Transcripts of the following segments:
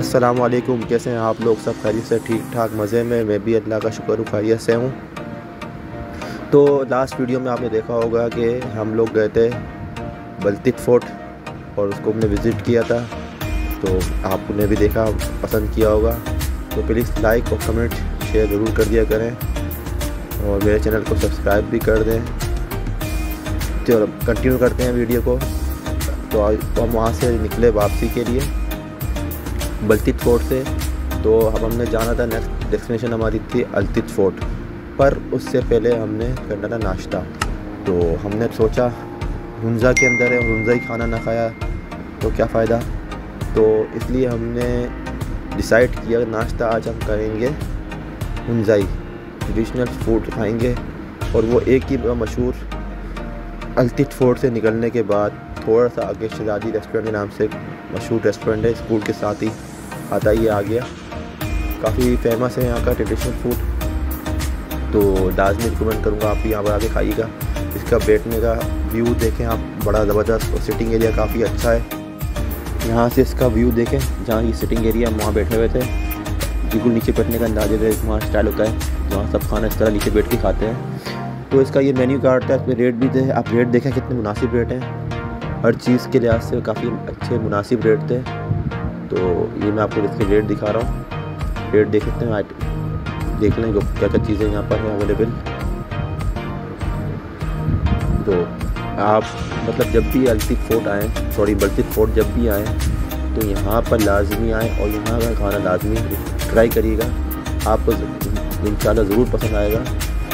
अस्सलाम वालेकुम। कैसे हैं आप लोग? सब खैरियत से, ठीक ठाक, मज़े में? मैं भी अल्लाह का शुक्र खैरियत से हूँ। तो लास्ट वीडियो में आपने देखा होगा कि हम लोग गए थे बल्तिक फ़ोर्ट और उसको हमने विज़िट किया था। तो आपने भी देखा, पसंद किया होगा। तो प्लीज़ लाइक और कमेंट शेयर ज़रूर कर दिया करें और मेरे चैनल को सब्सक्राइब भी कर दें। चलो कंटिन्यू करते हैं वीडियो को। तो हम वहाँ से निकले वापसी के लिए बल्तिक फ़ोर्ट से। तो अब हमने जाना था, नेक्स्ट डेस्टिनेशन हमारी थी अल्तित फ़ोर्ट, पर उससे पहले हमने करना था नाश्ता। तो हमने सोचा हुंज़ा के अंदर है, हुंज़ा ही खाना ना खाया तो क्या फ़ायदा। तो इसलिए हमने डिसाइड किया नाश्ता आज हम करेंगे हुंज़ाई ट्रेडिशनल फूड खाएंगे। और वो एक ही मशहूर अल्तित फ़ोर्ट से निकलने के बाद थोड़ा सा आगे शहजादी रेस्टोरेंट के नाम से मशहूर रेस्टोरेंट है, स्कूल के साथ ही आता ही आ गया। काफ़ी फेमस है यहाँ का ट्रेडिशनल फूड। तो लाजमी रिकमेंड करूँगा आप भी यहाँ पर आके खाइएगा। इसका बैठने का व्यू देखें आप, बड़ा ज़बरदस्त, और सिटिंग एरिया काफ़ी अच्छा है। यहाँ से इसका व्यू देखें, जहाँ ये सिटिंग एरिया वहाँ बैठे हुए थे, बिल्कुल नीचे बैठने का अंदाजे है वहाँ स्टाइल होता है, जहाँ सब खाना इस तरह नीचे बैठ के खाते हैं। तो इसका ये मेन्यू कार्ड था, इसमें रेट भी थे। आप रेट देखें कितने मुनासिब रेट हैं, हर चीज़ के लिहाज से काफ़ी अच्छे मुनासिब रेट थे। तो ये मैं आपको इसके रेट दिखा रहा हूँ। रेट देख सकते हैं, देख लें क्या क्या चीज़ें यहाँ पर हैं अवेलेबल। तो आप मतलब जब भी अल्तित फ़ोर्ट आएँ, बल्तिक फ़ोर्ट जब भी आएँ तो यहाँ पर लाजमी आएँ और यहाँ का खाना लाजमी ट्राई करिएगा, आपको इंशाल्लाह ज़रूर पसंद आएगा।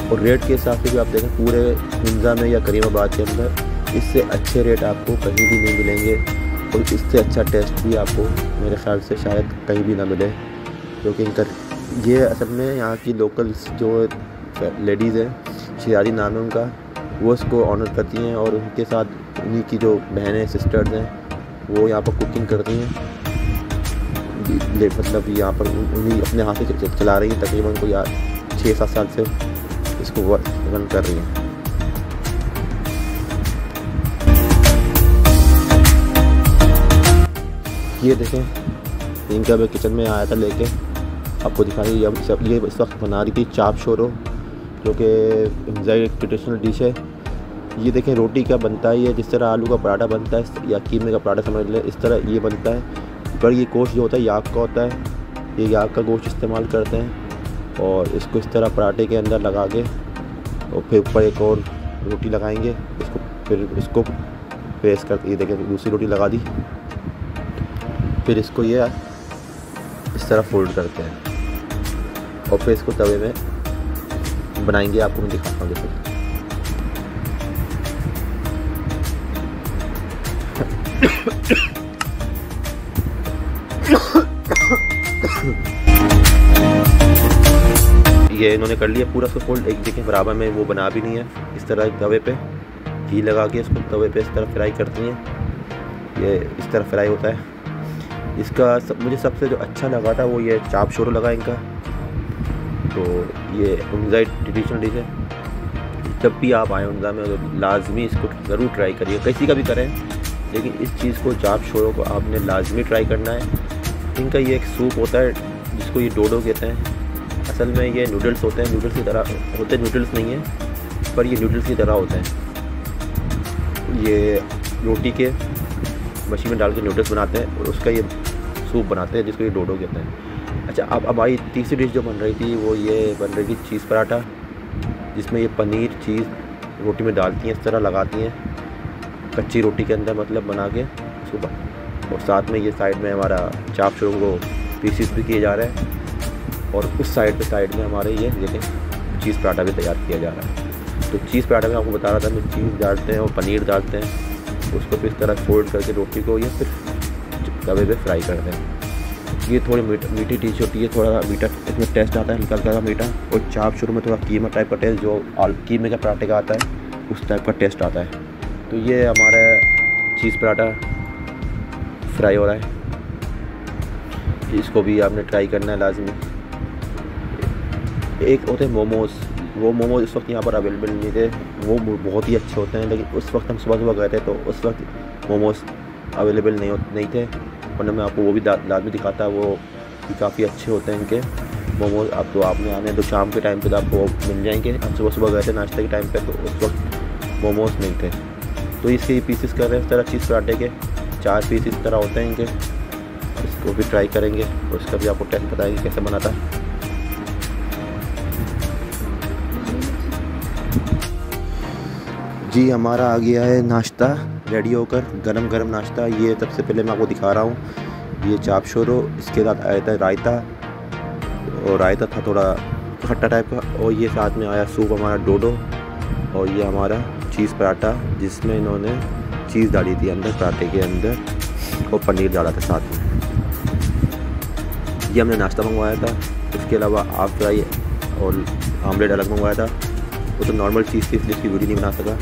और रेट के हिसाब से भी आप देखें, पूरे हुंज़ा में या करीमाबाद के अंदर इससे अच्छे रेट आपको कहीं भी नहीं मिलेंगे और इससे अच्छा टेस्ट भी आपको मेरे ख़्याल से शायद कहीं भी ना मिले। क्योंकि इनका ये असल में यहाँ की लोकल्स जो लेडीज़ हैं, शहजादी नाम है उनका, वो इसको ऑनर करती हैं और उनके साथ उन्हीं की जो बहनें सिस्टर्स हैं वो यहाँ पर कुकिंग करती हैं। मतलब यहाँ पर उन्हीं अपने हाथ से चला रही हैं, तकरीबन कोई 6-7 साल से इसको रन कर रही हैं। ये देखें, इनका मैं किचन में आया था लेके, आपको दिखा रही है। ये इस वक्त बना रही थी चाप शोरो, जो कि हुंज़ाई एक ट्रेडिशनल डिश है। ये देखें रोटी का बनता है, ये जिस तरह आलू का पराठा बनता है या कीमे का पराठा समझ लें, इस तरह ये बनता है। पर ये गोश्त जो होता है याक का होता है, ये याक का गोश्त इस्तेमाल करते हैं और इसको इस तरह पराठे के अंदर लगा के और फिर ऊपर एक और रोटी लगाएंगे, फिर इसको प्रेस कर, ये देखें दूसरी रोटी लगा दी, फिर इसको ये इस तरह फोल्ड करते हैं और फिर इसको तवे में बनाएंगे। आपको मैं दिखाता हूँ जैसे। ये इन्होंने कर लिया पूरा, इसको फोल्ड। एक देखें बराबर में वो बना भी नहीं है, इस तरह तवे पे घी लगा के इसको तवे पे इस तरह फ्राई करती हैं। ये इस तरह फ्राई होता है। इसका मुझे सबसे जो अच्छा लगा था वो ये चाप शोरो लगा इनका। तो ये हुंज़ाई ट्रेडिशनल डिश है। जब भी आप आए हुंज़ा में तो लाजमी इसको ज़रूर ट्राई करिए, किसी का भी करें, लेकिन इस चीज़ को, चाप शोरो को आपने लाजमी ट्राई करना है। इनका ये एक सूप होता है जिसको ये डोडो कहते हैं। असल में ये नूडल्स होते हैं, नूडल्स की तरह होते हैं, नूडल्स नहीं है पर ये नूडल्स की तरह होते हैं। ये रोटी के मशीन में डाल के नूडल्स बनाते हैं और उसका ये सूप बनाते हैं जिसको ये डोडो कहते हैं। अच्छा, अब आई तीसरी डिश जो बन रही थी, वो ये बन रही थी चीज़ पराठा, जिसमें ये पनीर चीज़ रोटी में डालती हैं, इस तरह लगाती हैं कच्ची रोटी के अंदर, मतलब बना के सुबह। और साथ में ये साइड में हमारा चाप शोरो को पीसीस भी किए जा रहे हैं और उस साइड में हमारे ये देखें चीज़ पराठा भी तैयार किया जा रहा है। तो चीज़ पराठा में आपको बता रहा था, मैं चीज़ डालते हैं और पनीर डालते हैं, उसको फिर इस तरह फोल्ड करके रोटी को ये फिर तवे पे फ्राई करते हैं। ये थोड़ी मीठी डिश होती है, थोड़ा मीठा इसमें टेस्ट आता है, हल्का हल्का मीठा। और चाप शोरो में थोड़ा कीमा टाइप का टेस्ट, जो कीमे का पराठे का आता है उस टाइप का टेस्ट आता है। तो ये हमारा चीज़ पराठा फ्राई हो रहा है, इसको भी आपने ट्राई करना है लाजमी। एक होते हैं मोमोज़, वो मोमोज़ इस वक्त यहाँ पर अवेलेबल नहीं थे, वो बहुत ही अच्छे होते हैं, लेकिन उस वक्त हम सुबह गए थे तो उस वक्त मोमोज़ अवेलेबल नहीं थे। वरना मैं आपको वो भी लाजमी दिखाता, वो भी काफ़ी अच्छे होते हैं इनके मोमोज। अब तो आपने आने तो शाम के टाइम पे तो आपको मिल जाएंगे। हम सुबह सुबह गए थे नाश्ते के टाइम पे, तो उस वक्त मोमोज नहीं थे। तो इसके पीसेस कर रहे हैं इस तरह चीज़ पराठे के, 4 पीस इस तरह होते हैं इनके। इसको भी ट्राई करेंगे और इसका भी आपको टेस्ट बताएंगे कैसे बनाता है। जी हमारा आ गया है नाश्ता रेडी होकर, गरम गरम नाश्ता। ये सबसे पहले मैं आपको दिखा रहा हूँ, ये चाप शोरो, इसके साथ आया था रायता, और रायता था थोड़ा खट्टा टाइप का, और ये साथ में आया सूप हमारा डोडो, और ये हमारा चीज़ पराठा जिसमें इन्होंने चीज़ डाली थी अंदर पराठे के अंदर, और पनीर डाला था साथ में। ये हमने नाश्ता मंगवाया था। इसके अलावा हाफ फ्राई और आमलेट अलग मंगवाया था। वो तो नॉर्मल चीज़ थी इसलिए इसकी वीडियो नहीं बना सका।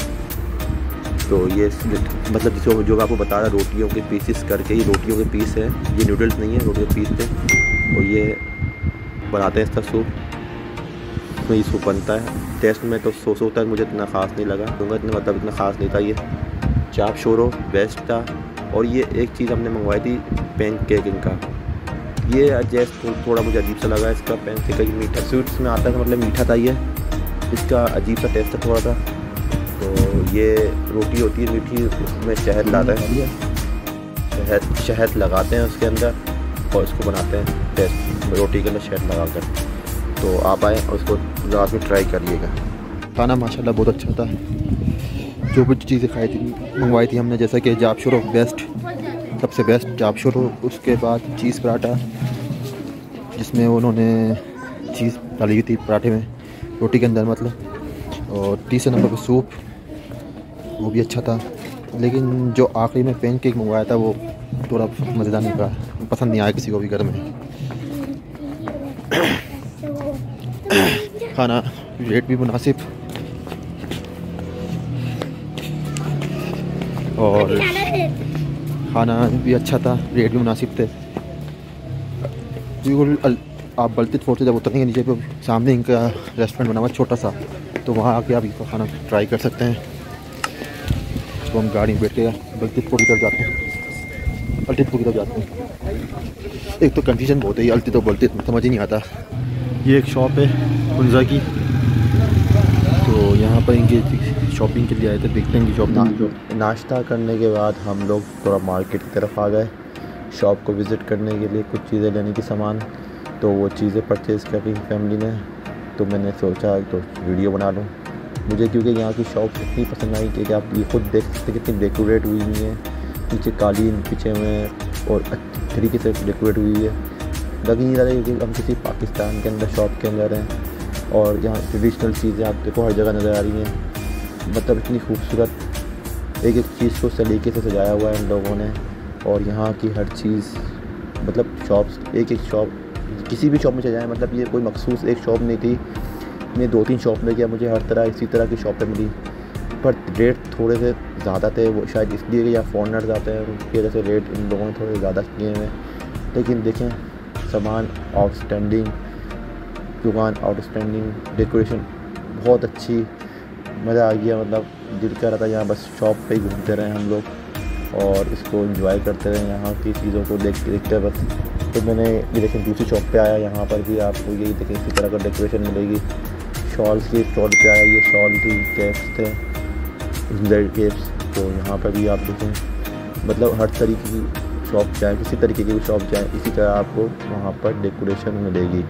तो ये मतलब जिसको जो मैं आपको बता रहा, रोटियों के पीसेस करके, ये रोटियों के पीस है, ये नूडल्स नहीं है, रोटियों के पीस थे। और ये बनाते हैं इसका सूप, तो ये सूप बनता है। टेस्ट में तो सो तक मुझे इतना ख़ास नहीं लगा, क्योंकि इतना मतलब इतना ख़ास नहीं था। ये चाप शोरो बेस्ट था। और ये एक चीज़ हमने मंगवाई थी पैन केक इनका, ये जैसे थोड़ा मुझे अजीब सा लगा इसका पैन केक, मीठा स्वीट्स में आता है मतलब मीठा था ये, इसका अजीब सा टेस्ट था थोड़ा सा। तो ये रोटी होती है मीठी, उसमें शहद लाते हैं, शहद लगाते हैं उसके अंदर और इसको बनाते हैं टेस्ट रोटी के अंदर शहद लगा कर। तो आप आएँ और उसको रात में ट्राई करिएगा। खाना माशाल्लाह बहुत अच्छा था। जो भी चीज़ें खाई थी मंगवाई थी हमने, जैसा कि चाप शोरो बेस्ट, सबसे बेस्ट चाप शोरो। उसके बाद चीज़ पराठा जिसमें उन्होंने चीज़ डाली हुई थी पराठे में, रोटी के अंदर मतलब। और तीसरे नंबर पर सूप, वो भी अच्छा था। लेकिन जो आखिरी में पैन केक मंगवाया था वो थोड़ा मज़ेदार नहीं था, पसंद नहीं आया किसी को भी घर में। खाना रेट भी मुनासिब और खाना भी अच्छा था, रेट भी मुनासिब थे। बिल्कुल आप बल्तित फोर्ट से जब उतरेंगे नीचे पे सामने इनका रेस्टोरेंट बना हुआ छोटा सा, तो वहाँ आके आप इसका खाना ट्राई कर सकते हैं। तो हम गाड़ी में बैठ के बल्तित फोर्ट की तरफ जाते हैं, अल्तित फोर्ट की तरफ जाते हैं। एक तो कन्फ्यूजन बहुत है, ये अल्तित और बल्तित समझ ही नहीं आता। ये एक शॉप है हुंजा की, तो यहाँ पर इनकी शॉपिंग के लिए आए थे, देखते हैं कि शॉप। नाश्ता करने के बाद हम लोग थोड़ा मार्केट की तरफ आ गए, शॉप को विज़िट करने के लिए, कुछ चीज़ें लेने की सामान। तो वो चीज़ें परचेज़ करी फैमिली ने, तो मैंने सोचा तो वीडियो बना लूँ। मुझे क्योंकि यहाँ की शॉप इतनी पसंद आई कि आप ये खुद देख सकते कितनी डेकोरेट हुई हुई है, नीचे कालीन पीछे में और अच्छी तरीके से डेकोरेट हुई है। लग नहीं रहा है कि हम किसी पाकिस्तान के अंदर शॉप के अंदर हैं। और यहाँ ट्रेडिशनल चीज़ें आप देखो हर जगह नज़र आ रही हैं, मतलब इतनी खूबसूरत एक एक चीज़ को सलीके से सजाया हुआ है इन लोगों ने। और यहाँ की हर चीज़ मतलब शॉप्स, एक एक शॉप, किसी भी शॉप में चले जाएँ, मतलब ये कोई मखसूस एक शॉप नहीं थी। मैं 2-3 शॉप में गया, मुझे हर तरह इसी तरह की शॉपें मिली, पर रेट थोड़े से ज़्यादा थे। वो शायद इसलिए कि यहाँ फॉरनर्स आते हैं, उनकी वजह से रेट इन लोगों ने थोड़े ज़्यादा किए हैं। लेकिन देखें सामान आउटस्टैंडिंग, दुकान आउटस्टैंडिंग, डेकोरेशन बहुत अच्छी, मज़ा आ गया। मतलब दिल कर रहा था यहाँ बस शॉप पे ही घूमते रहे हम लोग और इसको एंजॉय करते रहे, यहाँ की चीज़ों को देखते देखते बस। तो मैंने ये देखें दूसरी शॉप पे आया, यहाँ पर भी आपको यही देखें इसी तरह का डेकोरेशन मिलेगी। शॉल्स की स्टॉल पे आया, ये शॉल थी, कैप्स थे, ब्लेड कैप्स। तो यहाँ पर भी आप देखें मतलब हर तरीके की शॉप जाए, किसी तरीके की भी शॉप जाए, इसी तरह आपको वहाँ पर डेकोरेशन मिलेगी।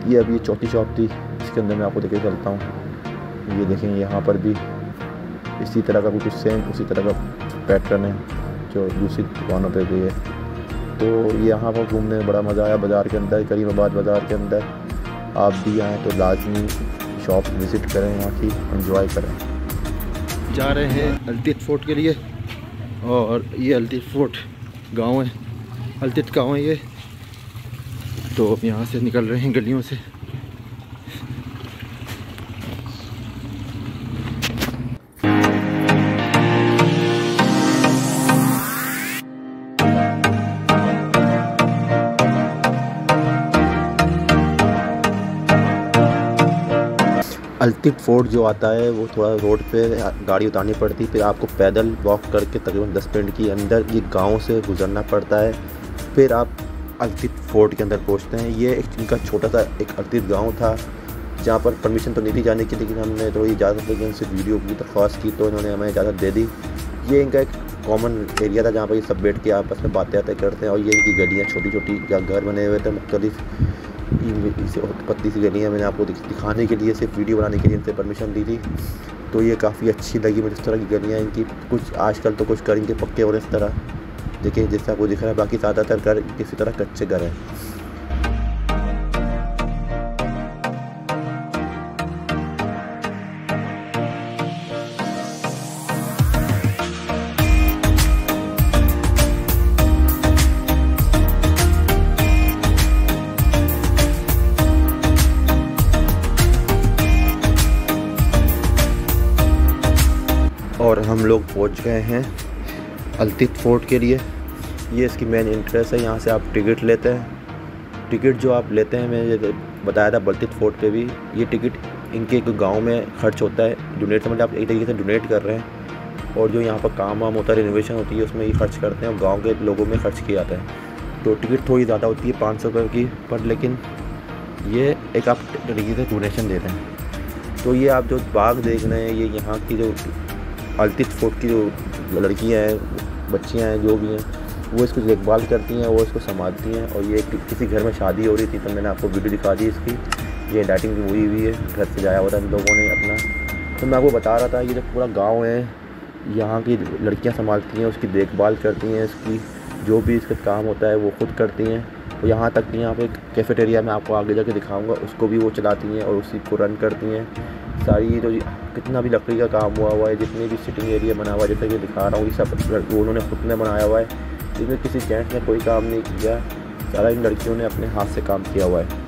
ये अभी चौथी शॉप थी, इसके अंदर मैं आपको देखे चलता हूँ। ये देखें यहाँ पर भी इसी तरह का कुछ सेम उसी तरह का पैटर्न है जो दूसरी दुकानों पे भी है। तो यहाँ पर घूमने में बड़ा मज़ा आया। बाज़ार के अंदर, करीमाबाद बाज़ार के अंदर आप भी आएँ तो लाजमी शॉप विज़िट करें, यहाँ की एंजॉय करें। जा रहे हैं अल्तित फोर्ट के लिए, और ये अल्तित फोर्ट गांव है, अल्तित गांव है ये। तो यहाँ से निकल रहे हैं गलियों से। अल्तिफ फोर्ट जो आता है वो थोड़ा रोड पे गाड़ी उतारनी पड़ती है, फिर आपको पैदल वॉक करके तकरीबन 10 मिनट के अंदर ये गांव से गुजरना पड़ता है, फिर आप अल्तिफ फोर्ट के अंदर पहुंचते हैं। ये इनका छोटा सा एक अल्तिफ गांव था जहाँ पर परमिशन तो नहीं थी जाने की, लेकिन हमने थोड़ी इजाज़त लेकिन उनसे वीडियो की दरख्वास्त की तो इन्होंने हमें इजाज़त दे दी। ये इनका एक कॉमन एरिया था जहाँ पर ये सब बैठ के आपस में बातें करते हैं, और ये इनकी गलियाँ छोटी छोटी या घर बने हुए थे मुख्तलिफ पतली सी गलियाँ। मैंने आपको दिखाने के लिए, सिर्फ वीडियो बनाने के लिए इनसे परमिशन दी थी, तो ये काफ़ी अच्छी लगी मुझे इस तरह की गलियाँ इनकी। कुछ आजकल तो कुछ घर इनके पक्के हो रहे इस तरह, देखिए जैसे आपको दिख रहा है, बाकी ज़्यादातर घर किसी तरह कच्चे घर हैं। और हम लोग पहुंच गए हैं अल्तिफ फोर्ट के लिए। ये इसकी मेन इंट्रेंस है, यहाँ से आप टिकट लेते हैं। टिकट जो आप लेते हैं, मैंने बताया था अल्तिफ फोर्ट पे भी, ये टिकट इनके एक गांव में खर्च होता है। डोनेट समझ आप एक तरीके से डोनेट कर रहे हैं, और जो यहाँ पर काम वाम होता है, रिनोवेशन होती है, उसमें ये खर्च करते हैं और गाँव के लोगों में खर्च किया जाता है। तो टिकट थोड़ी ज़्यादा होती है 500 रुपये की पर, लेकिन ये एक आप तरीके से डोनेशन दे रहे हैं। तो ये आप जो बाग देख रहे हैं, ये यहाँ की जो अल्तिफ फोर्ट की जो लड़कियां हैं, बच्चियां हैं, जो भी हैं, वो इसको देखभाल करती हैं, वो इसको संभालती हैं। और ये किसी घर में शादी हो रही थी तो मैंने आपको वीडियो दिखा दी इसकी, ये लाइटिंग भी हुई है, घर से जाया हुआ था इन लोगों ने अपना। तो मैं आपको बता रहा था, ये जो पूरा गांव है, यहाँ की लड़कियां संभालती हैं, उसकी देखभाल करती हैं, इसकी जो भी इसका काम होता है वो खुद करती हैं। तो यहाँ तक कि यहाँ पे कैफेटेरिया में आपको आगे जाके दिखाऊंगा, उसको भी वो चलाती हैं और उसी को रन करती हैं। सारी तो कितना भी लकड़ी का काम हुआ है, जितनी भी सिटिंग एरिया बना हुआ है, जैसे कि दिखा रहा हूँ, ये सब उन्होंने खुद ने बनाया हुआ है। इसमें किसी जेंट्स ने कोई काम नहीं किया, सारा इन लड़कियों ने अपने हाथ से काम किया हुआ है।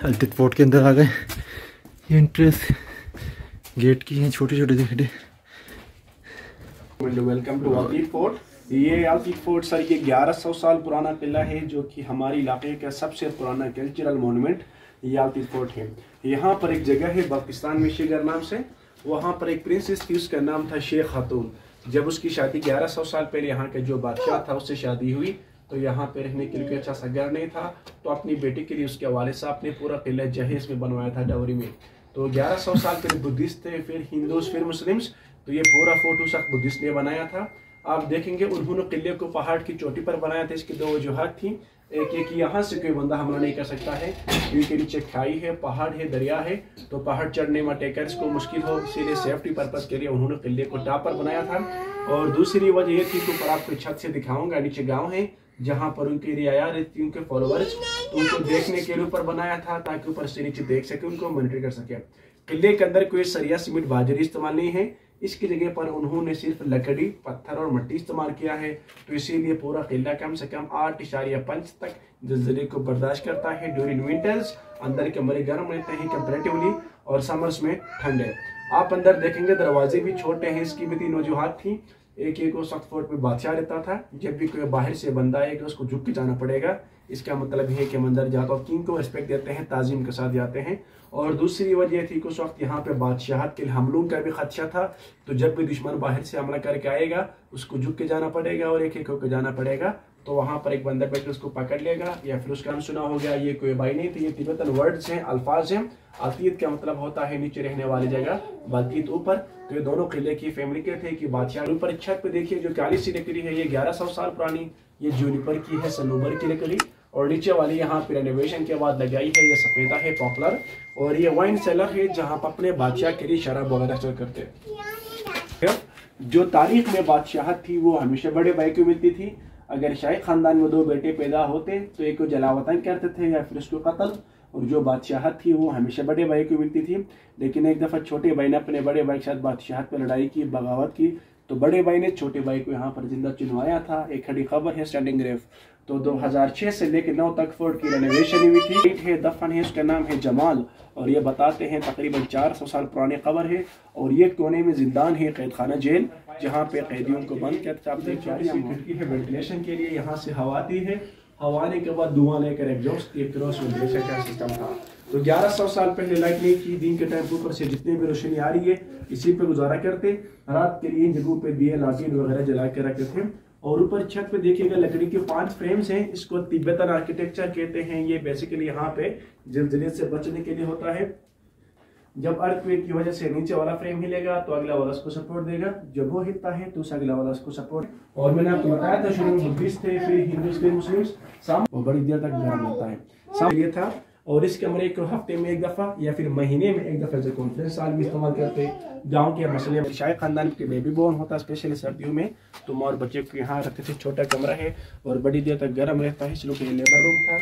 अल्तिफ फोर्ट के अंदर आ गए। ये एंट्रेंस गेट की है, छोटे छोटे दिखते। Welcome to Altit fort. ये अल्तिफ फोर्ट सर ये 1100 साल पुराना किला है, जो कि हमारे इलाके का सबसे पुराना कल्चरल मोनूमेंट ये अल्तिफ फोर्ट है। यहाँ पर एक जगह है बल्तिस्तान में शेगर नाम से, वहाँ पर एक प्रिंसेस थी, उसका नाम था शेख खातून। जब उसकी शादी 1100 साल पहले यहाँ के जो बादशाह था उससे शादी हुई, तो यहाँ पे रहने के लिए अच्छा सा घर नहीं था, तो अपनी बेटी के लिए उसके वालिद साहब ने पूरा किला जहेज में बनवाया था डवरी में। तो 1100 साल पहले बुद्धिस्ट थे, फिर हिंदूज, फिर मुस्लिम्स, तो ये पूरा फोर्ट उस वक्त बुद्धिस्ट ने बनाया था। आप देखेंगे उन्होंने किले को पहाड़ की चोटी पर बनाया था। इसकी 2 वजूहत थी, एक यहाँ से कोई बंदा हमला नहीं कर सकता है, क्योंकि नीचे खाई है, पहाड़ है, दरिया है, तो पहाड़ चढ़ने में टेकर्स को मुश्किल हो, इसीलिए सेफ्टी पर्पज के लिए उन्होंने किले को टॉप पर बनाया था। और दूसरी वजह ये थी कि ऊपर आपको छत से दिखाऊंगा, नीचे गाँव है जहाँ पर उनकी रियाया रहती, उनके फॉलोअर्स, तो उनको देखने के लिए ऊपर बनाया था, ताकि ऊपर से नीचे देख सके, उनको मॉनिटर कर सके। किले के अंदर कोई सरिया, सीमेंट, बाजरी इस्तेमाल नहीं है, इसकी जगह पर उन्होंने सिर्फ लकड़ी, पत्थर और मिट्टी इस्तेमाल किया है। तो इसीलिए पूरा किला कम से कम 8.5 तक ज़लज़ले को बर्दाश्त करता है। ड्यूरिंग विंटर्स अंदर के कमरे गर्म रहते हैं कंपैरेटिवली, और समर्स में ठंड है। आप अंदर देखेंगे दरवाजे भी छोटे हैं, इसकी भी 3 वजूहत थी। एक उस वक्त फोर्ट में बादशाह रहता था, जब भी कोई बाहर से बंदा आएगा उसको झुक के जाना पड़ेगा। इसका मतलब है कि हम अंदर जाकर और किंग को रिस्पेक्ट देते हैं, ताजीम के साथ जाते हैं। और दूसरी वजह थी कि उस वक्त यहाँ पे बादशाहत के हमलों का भी खदशा था, तो जब भी दुश्मन बाहर से हमला करके आएगा उसको झुक के जाना पड़ेगा और एक एक होकर जाना पड़ेगा। तो वहाँ पर एक बंदा बैठ उसको पकड़ लेगा, या फिर उसका नाम सुना हो गया, ये कोई भाई नहीं थे, ये तिब्बतन वर्ड्स हैं, अल्फाज हैं। अतीत का मतलब होता है नीचे रहने वाली जगह, बातचीत ऊपर। तो ये दोनों किले की फैमिली के थे कि बादशाह ऊपर छत पे देखिए जो काली सी लकड़ी है, ये 1100 साल पुरानी, ये जूनिपर की है, सनूबर की लकड़ी। और नीचे वाली यहाँ पे रेनोवेशन के बाद लगाई है, ये सफेदा है, पॉपुलर। और ये वाइन सेलर है जहाँ पर अपने बादशाह के लिए शराब वगैरह स्टोर करते हैं। जो तारीख में बादशाहत थी वो हमेशा बड़े भाई को मिलती थी। अगर शाही खानदान में 2 बेटे पैदा होते तो एक को जलावतन करते थे या फिर उसको कत्ल, और जो बादशाहत थी वो हमेशा बड़े भाई को मिलती थी। लेकिन एक दफ़ा छोटे भाई ने अपने बड़े भाई के साथ बादशाहत पर लड़ाई की, बगावत की, तो बड़े भाई ने छोटे भाई को यहाँ पर जिंदा चुनवाया था। एक खड़ी खबर है स्टैंडिंग ग्रेव। तो 2006 से लेकर 9 तक फोर्ट की रेनोवेशन हुई थी। है दफन है, उसका नाम है जमाल, और ये बताते हैं तकरीबन 400 साल पुरानी खबर है। और ये कोने में जिंदान है, कैद खाना जेल, जहाँ पे कैदियों को बंद करते आप खिड़की है वेंटिलेशन के लिए, यहाँ से हवा आती है, हवा आने के बाद धुआं लेकर एग्जॉस्ट एक क्रॉस वेंटिलेशन का सिस्टम था। तो 1100 साल पहले लाइट नहीं थी, दिन के टाइम ऊपर से जितने भी रोशनी आ रही है इसी पे गुजारा करते। रात के लिए इन जगहों पे दिए लालटेन वगैरह जला के रखते थे। और ऊपर छत पे देखिएगा लकड़ी के 5 फ्रेम्स हैं, इसको तिब्बतन आर्किटेक्चर कहते हैं। ये बेसिकली यहाँ पे ज़िलज़ले से बचने के लिए होता है। जब अर्थक्वेक की वजह से नीचे वाला फ्रेम हिलेगा तो अगला वाला उसको सपोर्ट देगा, जब वो हिलता है तो उस अगला वाला उसको सपोर्ट। और मैंने आपको बताया था शुरू में बुद्धिस्ट थे, फिर हिंदूज, फिर मुस्लिम्स, वो बड़ी देर तक गर्म रहता है ये था। और इस कमरे को हफ्ते में एक दफ़ा या फिर महीने में एक दफ़ा कॉन्फ्रेंस साल भी इस्तेमाल करते। गांव के मसले में शायद खानदान के बेबी बोर्न होता, स्पेशली सर्दियों में, तो माँ और बच्चे को यहाँ रखते थे। छोटा कमरा है और बड़ी देर तक गर्म रहता है, इसलिए ये लेबर रूम था।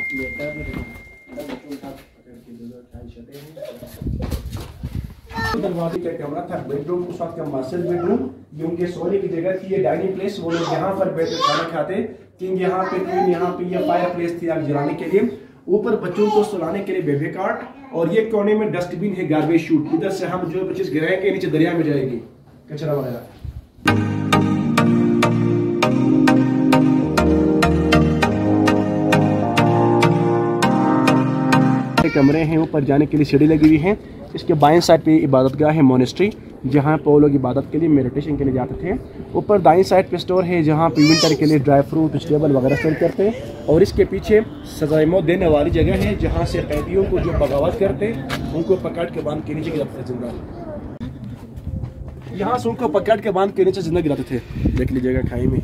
दरवाजे का कमरा था, बेडरूम, उस वक्त का मास्टर बेडरूम, ये उनके सोने की जगह थी। ये डाइनिंग प्लेस, वो लोग यहाँ पर बैठ खाना खाते। किंग यहाँ पे, क्वीन यहाँ पे, ये फायर प्लेस थी आग जलाने के लिए। ऊपर बच्चों को सुलाने के लिए बेबी कार्ट, और ये कोने में डस्टबिन है, गार्बेज शूट। इधर से हम जो चीज गिराएंगे नीचे दरिया में जाएगी, कचरा वगैरह। कमरे हैं, ऊपर जाने के लिए सीढ़ी लगी हुई है। इसके बाएं साइड पे इबादतगाह है, मोनेस्ट्री, जहाँ पर वो लोग इबादत के लिए, मेडिटेशन के लिए जाते थे। ऊपर दाईं साइड पे स्टोर है, जहाँ पे विंटर के लिए ड्राई फ्रूट, वेजिटेबल वगैरह सेल करते हैं। और इसके पीछे सजाए मौत देने वाली जगह है, जहाँ से कैदियों को जो बगावत करते उनको पकड़ के बांध के नीचे गिराते थे जिंदा। यहाँ से उनको पकड़ के बांध के नीचे जिंदा गिराते थे, देख लीजिएगा खाई में।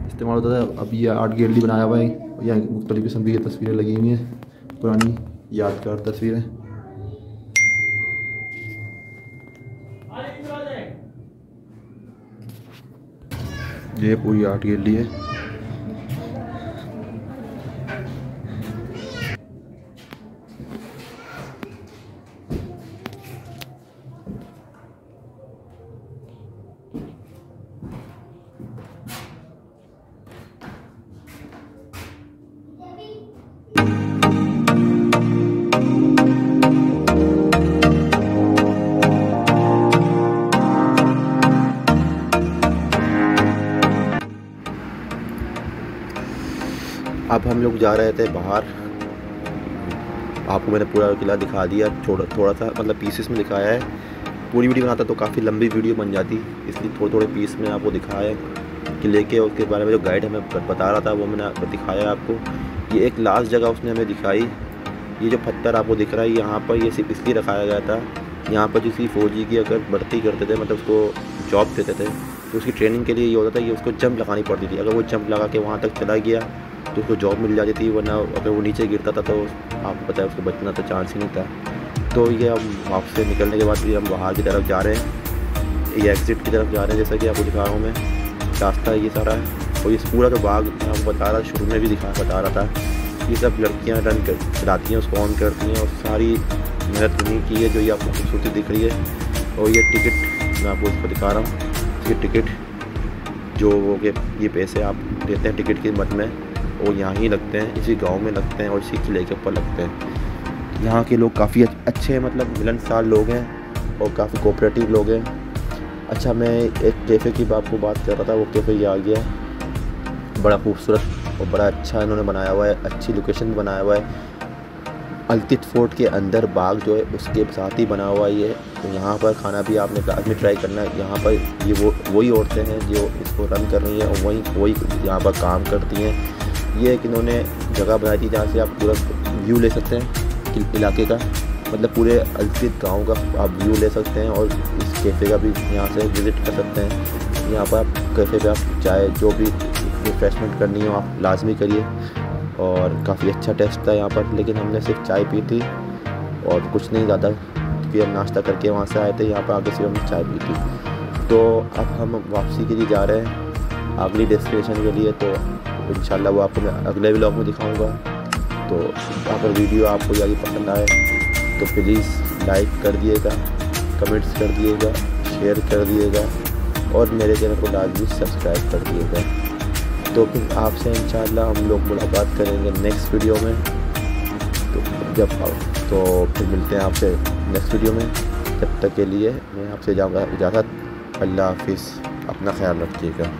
इस्तेमाल होता था। अब ये आर्ट गैलरी बनाया हुआ है, यहाँ मुख्तलिफ किस्म की तस्वीरें लगी हुई हैं, पुरानी यादगार तस्वीरें। ये पूरी आर्ट गैलरी है। अब हम लोग जा रहे थे बाहर। आपको मैंने पूरा किला दिखा दिया, थोड़ा सा मतलब पीसेस में दिखाया है। पूरी वीडियो बनाता तो काफ़ी लंबी वीडियो बन जाती, इसलिए थोड़े पीस में आपको दिखाया है किले के। उसके बारे में जो गाइड हमें बता रहा था वो मैंने दिखाया आपको। ये एक लास्ट जगह उसने हमें दिखाई। ये जो पत्थर आपको दिख रहा है यहाँ पर, ये सिर्फ इसलिए रखाया गया था, यहाँ पर किसी फ़ौजी की अगर भर्ती करते थे, मतलब उसको जॉब देते थे, तो उसकी ट्रेनिंग के लिए ये होता था कि उसको जंप लगानी पड़ती थी। अगर वो जंप लगा के वहाँ तक चला गया तो उसको जॉब मिल जाती थी, वरना अगर वो नीचे गिरता था तो आपको पता है उसको बचना तो चांस ही नहीं था। तो ये हम वापस से निकलने के बाद भी हम बाहर की तरफ जा रहे हैं, ये एग्ज़िट की तरफ जा रहे हैं, जैसा कि आपको दिखा रहा हूँ मैं। रास्ता ये सारा है, और ये पूरा जो बाग मैं आपको बता रहा, शुरू में भी बता रहा था, ये सब लड़कियाँ रन कर चलाती हैं, उसको ऑन करती हैं, और सारी मेहनत उन्हीं की है जो ये आपको खूबसूरती दिख रही है। और ये टिकट मैं आपको उसको दिखा रहा हूँ, ये टिकट जो ये पैसे आप देते हैं टिकट की मद में, वो यहाँ ही लगते हैं, इसी गांव में लगते हैं और इसी किले के ऊपर लगते हैं। यहाँ के लोग काफ़ी अच्छे हैं, मतलब मिलनसार लोग हैं और काफ़ी कोऑपरेटिव लोग हैं। अच्छा, मैं एक कैफ़े की आपको बात कर रहा था, वो कैफ़े ये आ गया, बड़ा खूबसूरत और बड़ा अच्छा इन्होंने बनाया हुआ है, अच्छी लोकेशन बनाया हुआ है। अल्तित फोर्ट के अंदर बाग जो है उसके साथ ही बना हुआ ये। तो यहाँ पर खाना भी आपने लाजमी ट्राई करना है। यहाँ पर ये वही औरतें हैं जो इसको रन कर रही हैं और वही यहाँ पर काम करती हैं। ये एक इन्होंने जगह बनाई थी जहाँ से आप पूरा व्यू ले सकते हैं इलाके का, मतलब पूरे अल्तित गांव का आप व्यू ले सकते हैं। और इस कैफ़े का भी यहाँ से विज़िट कर सकते हैं। यहाँ पर आप कैफ़े पे आप चाय जो भी रिफ्रेशमेंट करनी हो आप लाजमी करिए। और काफ़ी अच्छा टेस्ट था यहाँ पर, लेकिन हमने सिर्फ चाय पी थी और कुछ नहीं ज़्यादा, क्योंकि हम नाश्ता करके वहाँ से आए थे। यहाँ पर आके सिर्फ हमने चाय पी थी। तो अब हम वापसी के लिए जा रहे हैं अगली डेस्टिनेशन के लिए। तो इंशाल्लाह वो आपको मैं अगले व्लॉग में दिखाऊंगा। तो अगर वीडियो आपको ज़्यादा पसंद आए तो प्लीज़ लाइक कर दिएगा, कमेंट्स कर दिएगा, शेयर कर दिएगा और मेरे चैनल को लाजमी सब्सक्राइब कर दिएगा। तो फिर आपसे इंशाल्लाह हम लोग मुलाकात करेंगे नेक्स्ट वीडियो में। तो फिर मिलते हैं आपसे नेक्स्ट वीडियो में। तब तक के लिए मैं आपसे जाऊँगा इजाज़त। अल्लाह हाफिज़, अपना ख्याल रखिएगा।